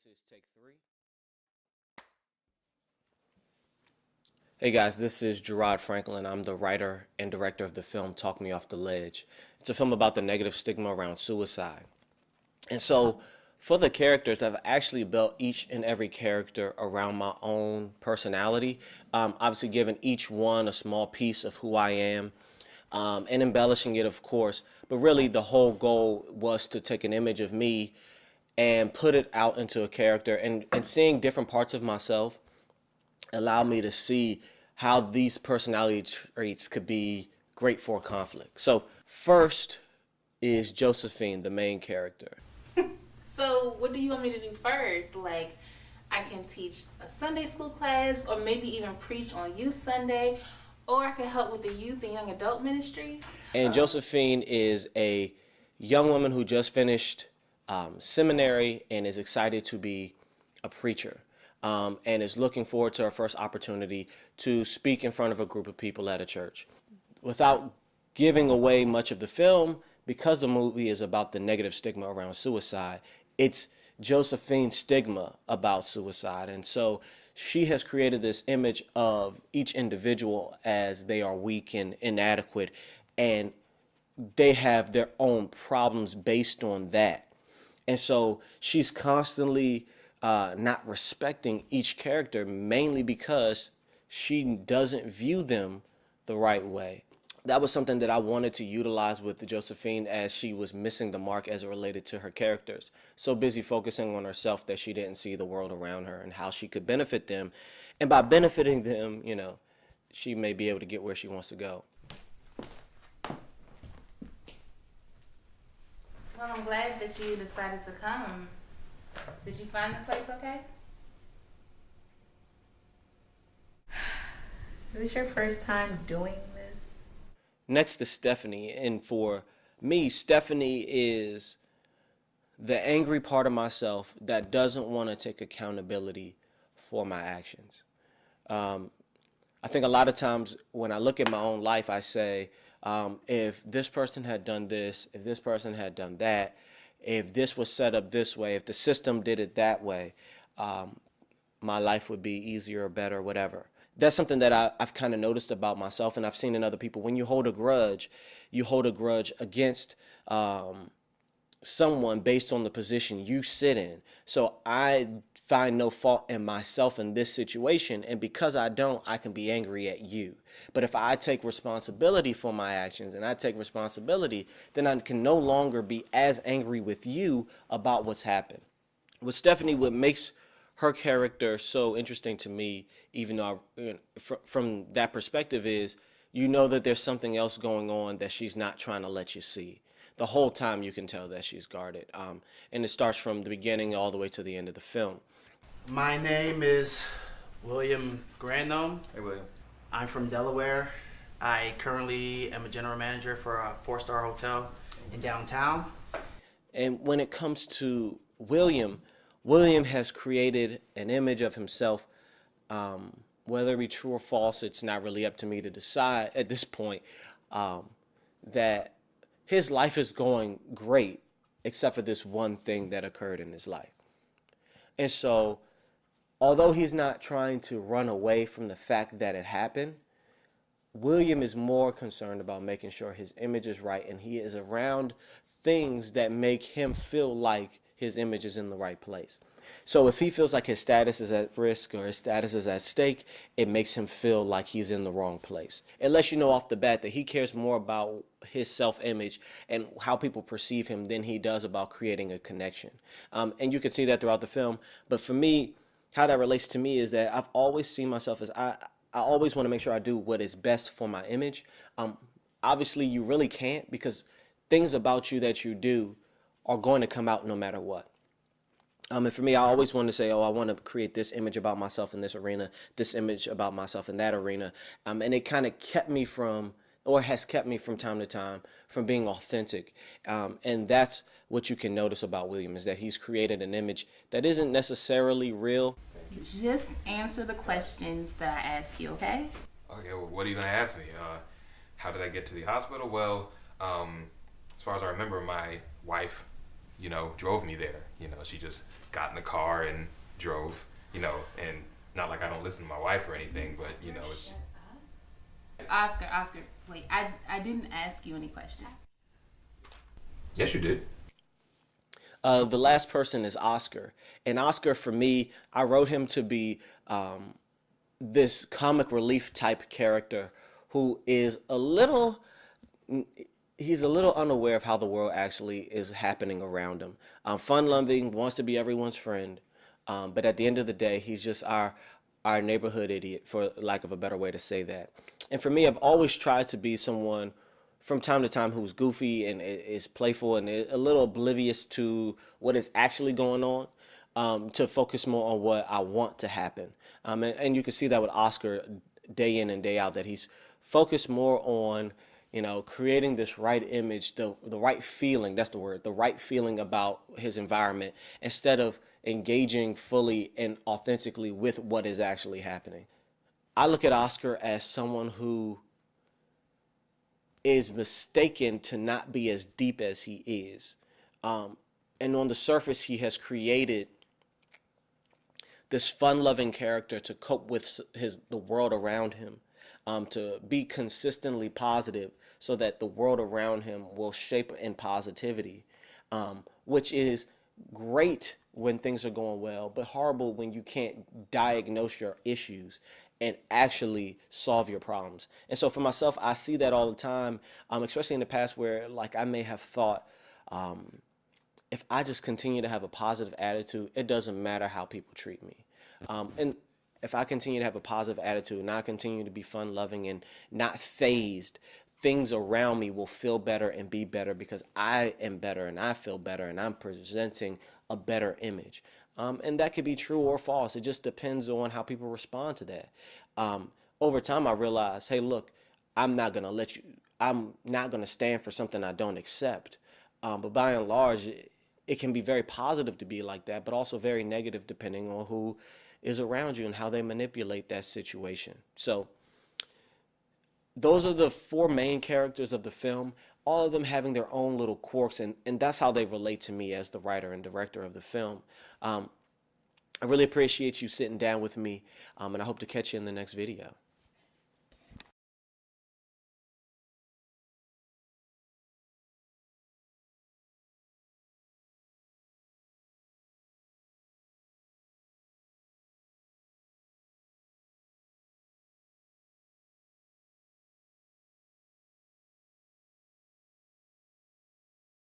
This is take 3. Hey guys, this is Gerard Franklin. I'm the writer and director of the film Talk Me Off the Ledge. It's a film about the negative stigma around suicide. And so, for the characters, I've actually built each and every character around my own personality. Obviously, giving each one a small piece of who I am, and embellishing it, of course. But really, the whole goal was to take an image of me and put it out into a character, and seeing different parts of myself allow me to see how these personality traits could be great for conflict. So, first is Josephine, the main character. So, what do you want me to do first? Like, I can teach a Sunday school class, or maybe even preach on Youth Sunday, or I can help with the youth and young adult ministries. And Josephine is a young woman who just finished seminary and is excited to be a preacher, and is looking forward to her first opportunity to speak in front of a group of people at a church. Without giving away much of the film, because the movie is about the negative stigma around suicide, it's Josephine's stigma about suicide. And so she has created this image of each individual as they are weak and inadequate, and they have their own problems based on that. And so she's constantly not respecting each character, mainly because she doesn't view them the right way. That was something that I wanted to utilize with Josephine, as she was missing the mark as it related to her characters. So busy focusing on herself that she didn't see the world around her and how she could benefit them. And by benefiting them, she may be able to get where she wants to go. Well, I'm glad that you decided to come. Did you find the place okay? Is this your first time doing this? Next is Stephanie, and for me, Stephanie is the angry part of myself that doesn't want to take accountability for my actions. I think a lot of times when I look at my own life, I say, if this person had done this, if this person had done that, if this was set up this way, if the system did it that way, my life would be easier or better, whatever. That's something that I've kind of noticed about myself, and I've seen in other people. When you hold a grudge against someone based on the position you sit in. So I find no fault in myself in this situation, and because I don't, I can be angry at you. But if I take responsibility for my actions and I take responsibility, then I can no longer be as angry with you about what's happened. With Stephanie, what makes her character so interesting to me, even though from that perspective, is that there's something else going on that she's not trying to let you see. The whole time you can tell that she's guarded. And it starts from the beginning all the way to the end of the film. My name is William Grandome. Hey, William. I'm from Delaware. I currently am a general manager for a 4-star hotel in downtown. And when it comes to William has created an image of himself, whether it be true or false, it's not really up to me to decide at this point, that his life is going great, except for this one thing that occurred in his life. And so, although he's not trying to run away from the fact that it happened, William is more concerned about making sure his image is right, and he is around things that make him feel like his image is in the right place. So if he feels like his status is at risk or his status is at stake, it makes him feel like he's in the wrong place. It lets you know off the bat that he cares more about his self-image and how people perceive him than he does about creating a connection. And you can see that throughout the film. But for me, how that relates to me is that I've always seen myself as I always want to make sure I do what is best for my image. Obviously, you really can't, because things about you that you do are going to come out no matter what. And for me, I always wanted to say, I want to create this image about myself in this arena, this image about myself in that arena. And it kind of has kept me from time to time from being authentic. And that's what you can notice about William, is that he's created an image that isn't necessarily real. Just answer the questions that I ask you, okay? Okay, well, what are you going to ask me? How did I get to the hospital? Well, as far as I remember, my wife drove me there. She just got in the car and drove, and not like I don't listen to my wife or anything, but, it's... Oscar, wait, I didn't ask you any questions. Yes, you did. The last person is Oscar. And Oscar, for me, I wrote him to be this comic relief type character who is he's a little unaware of how the world actually is happening around him. Fun-loving, wants to be everyone's friend, but at the end of the day, he's just our neighborhood idiot, for lack of a better way to say that. And for me, I've always tried to be someone from time to time who's goofy and is playful and a little oblivious to what is actually going on, to focus more on what I want to happen. And you can see that with Oscar day in and day out, that he's focused more on, creating this right image, the right feeling, that's the word, the right feeling about his environment, instead of engaging fully and authentically with what is actually happening. I look at Oscar as someone who is mistaken to not be as deep as he is. And on the surface, he has created this fun-loving character to cope with the world around him, to be consistently positive so that the world around him will shape in positivity, which is great when things are going well, but horrible when you can't diagnose your issues and actually solve your problems. And so for myself, I see that all the time, especially in the past, where like I may have thought, if I just continue to have a positive attitude, it doesn't matter how people treat me. And if I continue to have a positive attitude and I continue to be fun-loving and not phased, things around me will feel better and be better because I am better and I feel better and I'm presenting a better image. And that could be true or false. It just depends on how people respond to that. Over time, I realized, hey, look, I'm not going to stand for something I don't accept. But by and large, it can be very positive to be like that, but also very negative depending on who is around you and how they manipulate that situation. So those are the four main characters of the film, all of them having their own little quirks, and that's how they relate to me as the writer and director of the film. I really appreciate you sitting down with me, and I hope to catch you in the next video.